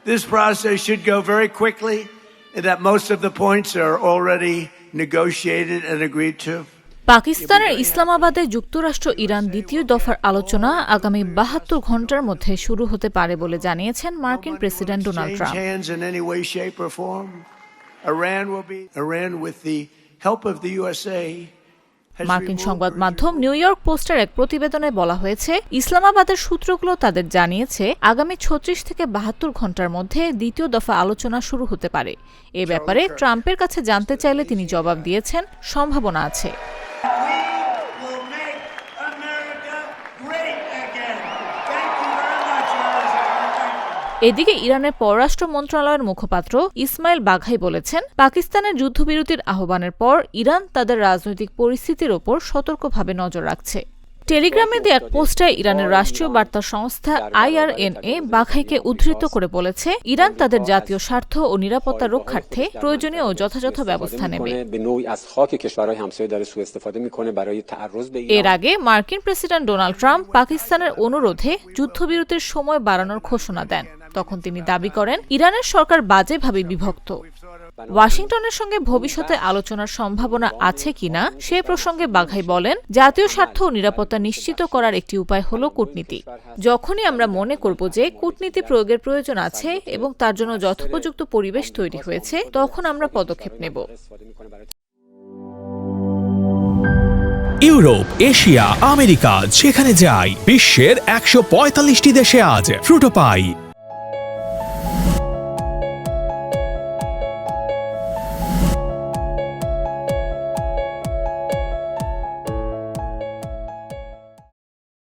this process should go very quickly and that most of the points are already negotiated and agreed to. পাকিস্তানের ইসলামাবাদে যুক্তরাষ্ট্র Iran দ্বিতীয় দফার আলোচনা আগামী ৭২ ঘণ্টার মধ্যে শুরু হতে পারে বলে জানিয়েছেন মার্কিন প্রেসিডেন্ট ডোনাল্ড ট্রাম্প। মার্কিন সংবাদ মাধ্যম নিউ ইয়র্ক পোস্টের এক প্রতিবেদনে বলা হয়েছে, ইসলামাবাদের সূত্রগুলো তাদের জানিয়েছে আগামী ৩৬ থেকে ৭২ ঘণ্টার মধ্যে দ্বিতীয় দফা আলোচনা শুরু হতে পারে। এ ব্যাপারে ট্রাম্পের কাছে জানতে চাইলে তিনি জবাব দিয়েছেন, সম্ভাবনা আছে। এদিকে ইরানের পররাষ্ট্র মন্ত্রণালয়ের মুখপাত্র ইসমাইল বাঘাই বলেছেন, পাকিস্তানের যুদ্ধবিরতির আহ্বানের পর ইরান তাদের রাজনৈতিক পরিস্থিতির ওপর সতর্কভাবে নজর রাখছে। টেলিগ্রামে দেয়া এক পোস্টে ইরানের রাষ্ট্রীয় বার্তা সংস্থা IRNA বাঘাইকে উদ্ধৃত করে বলেছে, ইরান তাদের জাতীয় স্বার্থ ও নিরাপত্তা রক্ষার্থে প্রয়োজনীয় ও যথাযথ ব্যবস্থা নেবে। এর আগে মার্কিন প্রেসিডেন্ট ডোনাল্ড ট্রাম্প পাকিস্তানের অনুরোধে যুদ্ধবিরতির সময় বাড়ানোর ঘোষণা দেন। তখন তিনি দাবি করেন, ইরানের সরকার বাজেভাবে বিভক্ত। ওয়াশিংটনের সঙ্গে ভবিষ্যতে আলোচনার সম্ভাবনা আছে কিনা সে প্রসঙ্গে বাঘাই বলেন, জাতীয় স্বার্থ ও নিরাপত্তা নিশ্চিত করার একটি উপায় হল কূটনীতি। যখনই আমরা মনে করব যে কূটনীতি প্রয়োগের প্রয়োজন আছে এবং তার জন্য যথোপযুক্ত পরিবেশ তৈরি হয়েছে, তখন আমরা পদক্ষেপ নেব। ইউরোপ, এশিয়া, আমেরিকা যেখানে যাই, বিশ্বের ১৪৫টি দেশে আজ ফ্রুটো পাই।